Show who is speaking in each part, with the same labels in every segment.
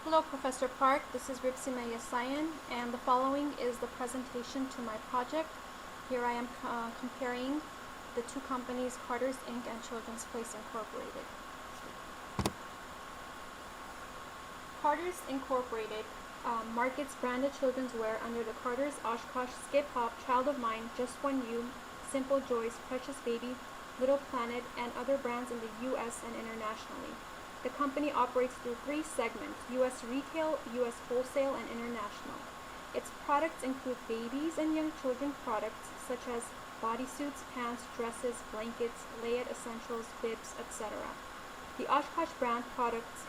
Speaker 1: Hello, Professor Park. This is Ripsima Yasayan, and the following is the presentation to my project. Here I am comparing the two companies, Carter's Inc. and Children's Place Incorporated. Carter's Incorporated markets branded children's wear under the Carter's, Oshkosh, Skip Hop, Child of Mine, Just One You, Simple Joys, Precious Baby, Little Planet, and other brands in the U.S. and internationally. The company operates through three segments: U.S. retail, U.S. wholesale, and international. Its products include babies and young children products such as bodysuits, pants, dresses, blankets, layette essentials, bibs, etc. The Oshkosh brand products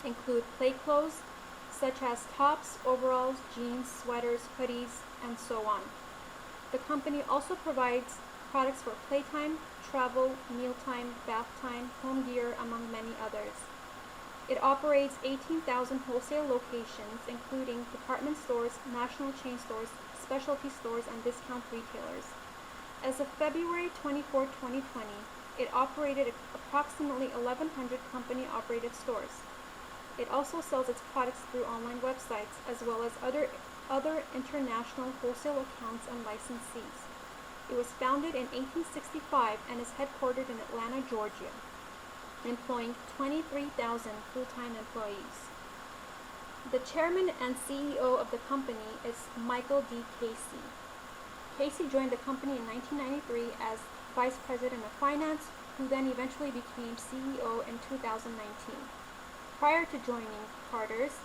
Speaker 1: include play clothes such as tops, overalls, jeans, sweaters, hoodies, and so on. The company also provides products for playtime, travel, mealtime, bath time, home gear, among many others. It operates 18,000 wholesale locations, including department stores, national chain stores, specialty stores, and discount retailers. As of February 24, 2020, it operated approximately 1,100 company-operated stores. It also sells its products through online websites, as well as other international wholesale accounts and licensees. It was founded in 1865 and is headquartered in Atlanta, Georgia, employing 23,000 full-time employees. The chairman and CEO of the company is Michael D. Casey. Casey joined the company in 1993 as Vice President of Finance, who then eventually became CEO in 2019. Prior to joining Carter's,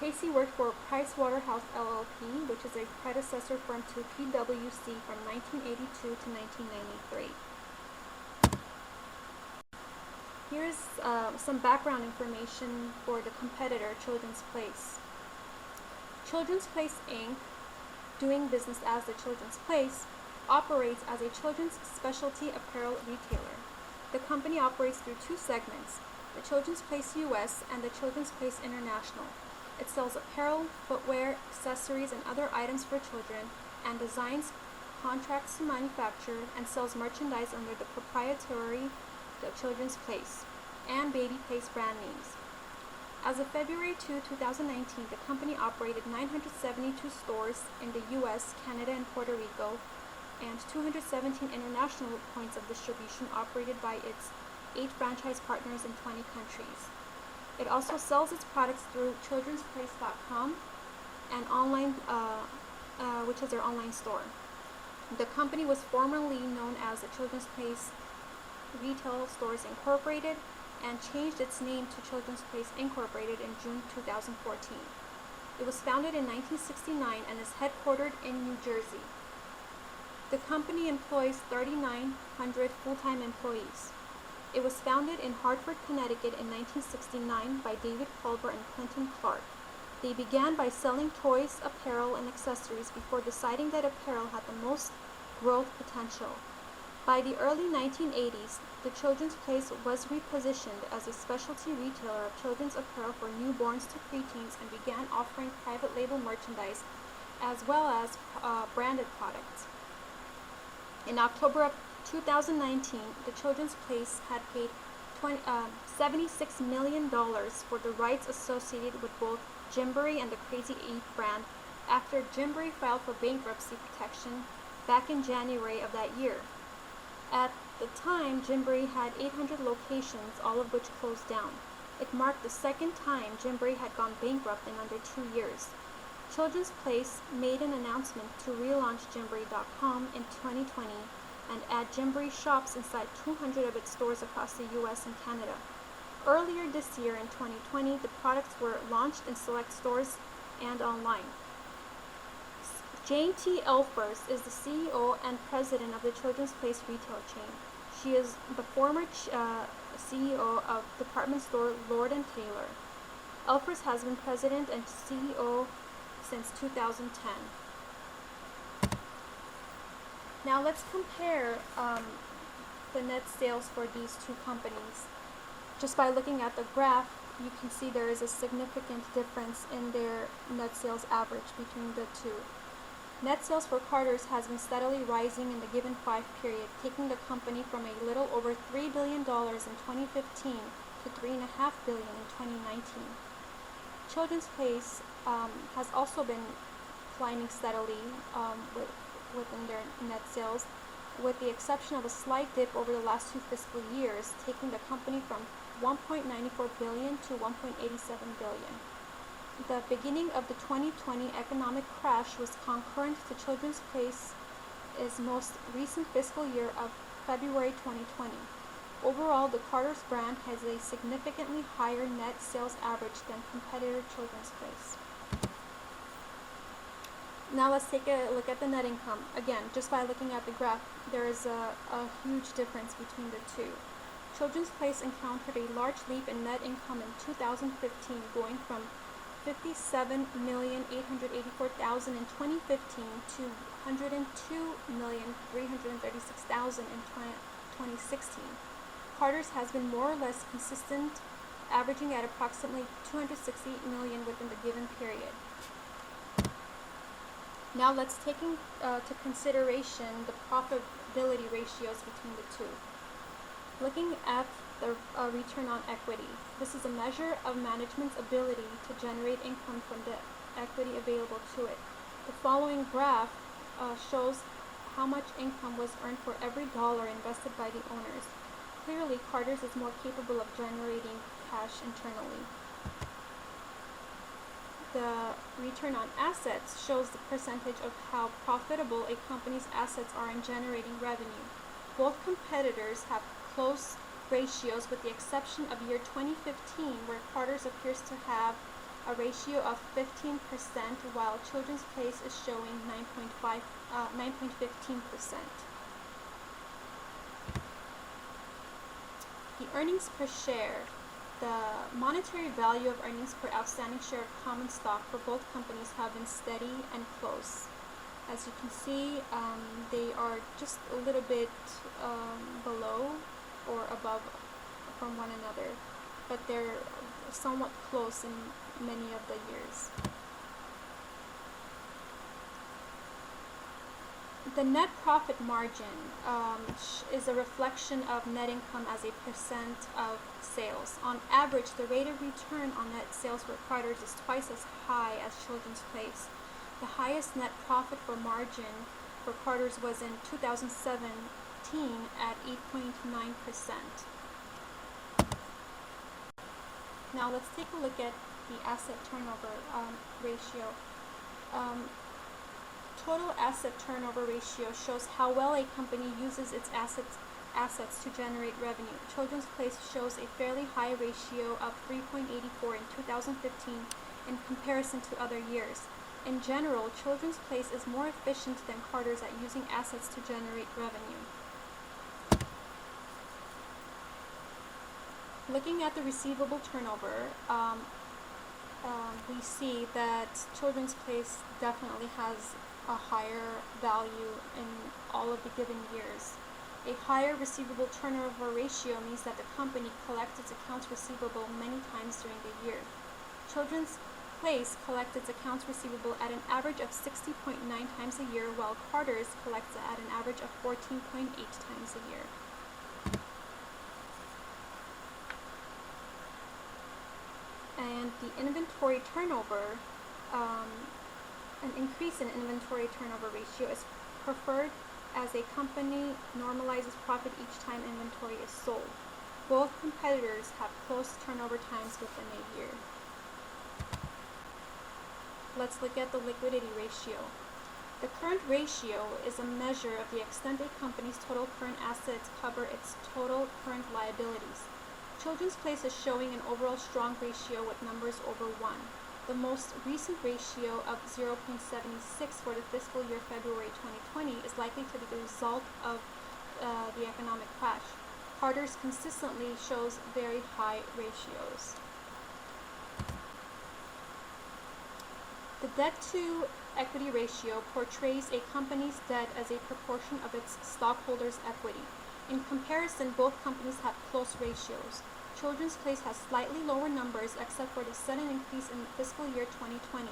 Speaker 1: Casey worked for Pricewaterhouse LLP, which is a predecessor firm to PwC from 1982 to 1993. Here's some background information for the competitor, Children's Place. Children's Place Inc., doing business as the Children's Place, operates as a children's specialty apparel retailer. The company operates through two segments: the Children's Place US and the Children's Place International. It sells apparel, footwear, accessories, and other items for children, and designs, contracts to manufacture, and sells merchandise under the proprietary The Children's Place and Baby Place brand names. As of February 2, 2019, the company operated 972 stores in the US, Canada, and Puerto Rico, and 217 international points of distribution operated by its 8 franchise partners in 20 countries. It also sells its products through childrensplace.com and online, which is their online store. The company was formerly known as the Children's Place Retail Stores Incorporated and changed its name to Children's Place Incorporated in June 2014. It was founded in 1969 and is headquartered in New Jersey. The company employs 3,900 full-time employees. It was founded in Hartford, Connecticut in 1969 by David Culver and Clinton Clark. They began by selling toys, apparel, and accessories before deciding that apparel had the most growth potential. By the early 1980s, the Children's Place was repositioned as a specialty retailer of children's apparel for newborns to preteens and began offering private label merchandise as well as branded products. In October of 2019, the Children's Place had paid $76 million for the rights associated with both Gymboree and the Crazy 8 brand after Gymboree filed for bankruptcy protection back in January of that year. At the time, Gymboree had 800 locations, all of which closed down. It marked the second time Gymboree had gone bankrupt in under 2 years. Children's Place made an announcement to relaunch Gymboree.com in 2020 and add Gymboree shops inside 200 of its stores across the U.S. and Canada. Earlier this year in 2020, the products were launched in select stores and online. Jane T. Elfers is the CEO and president of the Children's Place retail chain. She is the former CEO of department store Lord & Taylor. Elfers has been president and CEO since 2010. Now let's compare the net sales for these two companies. Just by looking at the graph, you can see there is a significant difference in their net sales average between the two. Net sales for Carter's has been steadily rising in the given 5 period, taking the company from a little over $3 billion in 2015 to $3.5 billion in 2019. Children's Place has also been climbing steadily within their net sales, with the exception of a slight dip over the last 2 fiscal years, taking the company from $1.94 billion to $1.87 billion. The beginning of the 2020 economic crash was concurrent to Children's Place's most recent fiscal year of February 2020. Overall, the Carter's brand has a significantly higher net sales average than competitor Children's Place. Now let's take a look at the net income. Again, just by looking at the graph, there is a huge difference between the two. Children's Place encountered a large leap in net income in 2015, going from $57,884,000 in 2015 to $102,336,000 in 2016. Carter's has been more or less consistent, averaging at approximately $268 million within the given period. Now let's take into consideration the profitability ratios between the two. Looking at the return on equity, this is a measure of management's ability to generate income from the equity available to it. The following graph shows how much income was earned for every dollar invested by the owners. Clearly, Carter's is more capable of generating cash internally. The return on assets shows the percentage of how profitable a company's assets are in generating revenue. Both competitors have close ratios with the exception of year 2015, where Carter's appears to have a ratio of 15%, while Children's Place is showing 9.15%. The earnings per share. The monetary value of earnings per outstanding share of common stock for both companies have been steady and close. As you can see, they are just a little bit below or above from one another, but they're somewhat close in many of the years. The net profit margin is a reflection of net income as a percent of sales. On average, the rate of return on net sales for Carter's is twice as high as Children's Place. The highest net profit for margin for Carter's was in 2017 at 8.9%. Now let's take a look at the asset turnover ratio. Total asset turnover ratio shows how well a company uses its assets to generate revenue. Children's Place shows a fairly high ratio of 3.84 in 2015 in comparison to other years. In general, Children's Place is more efficient than Carter's at using assets to generate revenue. Looking at the receivable turnover, we see that Children's Place definitely has a higher value in all of the given years. A higher receivable turnover ratio means that the company collects its accounts receivable many times during the year. Children's Place collects its accounts receivable at an average of 60.9 times a year, while Carter's collects at an average of 14.8 times a year. And the inventory turnover, an increase in inventory turnover ratio is preferred as a company normalizes profit each time inventory is sold. Both competitors have close turnover times within a year. Let's look at the liquidity ratio. The current ratio is a measure of the extent a company's total current assets cover its total current liabilities. Children's Place is showing an overall strong ratio with numbers over 1. The most recent ratio of 0.76 for the fiscal year February 2020 is likely to be the result of the economic crash. Carter's consistently shows very high ratios. The debt-to-equity ratio portrays a company's debt as a proportion of its stockholders' equity. In comparison, both companies have close ratios. Children's Place has slightly lower numbers except for the sudden increase in fiscal year 2020.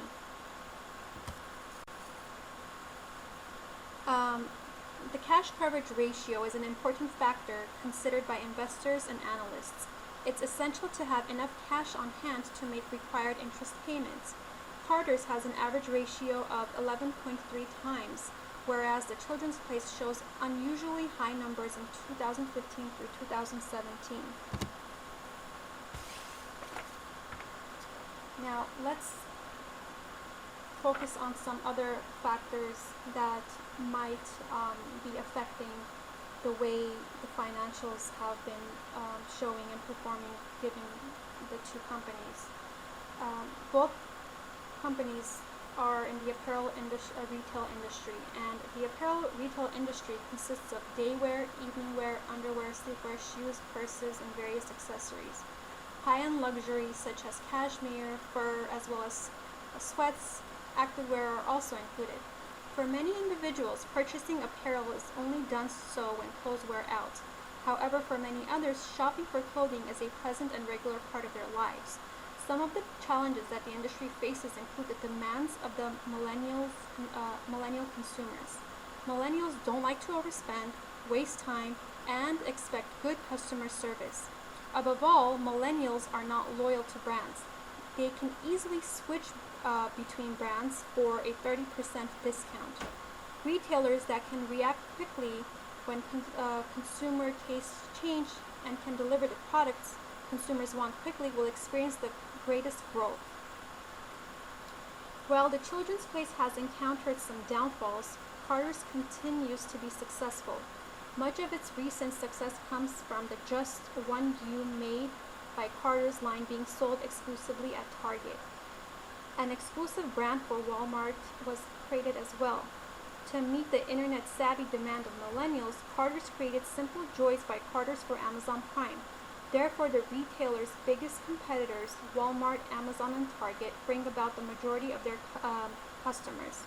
Speaker 1: The cash coverage ratio is an important factor considered by investors and analysts. It's essential to have enough cash on hand to make required interest payments. Carter's has an average ratio of 11.3 times, whereas the Children's Place shows unusually high numbers in 2015 through 2017. Now, let's focus on some other factors that might be affecting the way the financials have been showing and performing given the two companies. Both companies are in the apparel retail industry, and the apparel retail industry consists of daywear, evening wear, underwear, sleepwear, shoes, purses, and various accessories. High-end luxury such as cashmere, fur, as well as sweats, activewear are also included. For many individuals, purchasing apparel is only done so when clothes wear out. However, for many others, shopping for clothing is a present and regular part of their lives. Some of the challenges that the industry faces include the demands of the millennial consumers. Millennials don't like to overspend, waste time, and expect good customer service. Above all, millennials are not loyal to brands. They can easily switch between brands for a 30% discount. Retailers that can react quickly when consumer tastes change and can deliver the products consumers want quickly will experience the greatest growth. While the Children's Place has encountered some downfalls, Carter's continues to be successful. Much of its recent success comes from the Just One You Made by Carter's line being sold exclusively at Target. An exclusive brand for Walmart was created as well. To meet the internet-savvy demand of millennials, Carter's created Simple Joys by Carter's for Amazon Prime. Therefore, the retailer's biggest competitors, Walmart, Amazon, and Target, bring about the majority of their customers.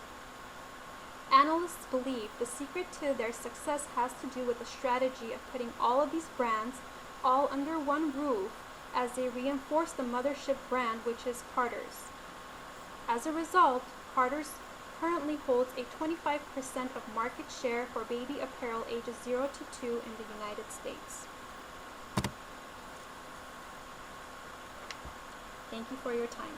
Speaker 1: Analysts believe the secret to their success has to do with the strategy of putting all of these brands all under one roof as they reinforce the mothership brand, which is Carter's. As a result, Carter's currently holds a 25% of market share for baby apparel ages 0 to 2 in the United States. Thank you for your time.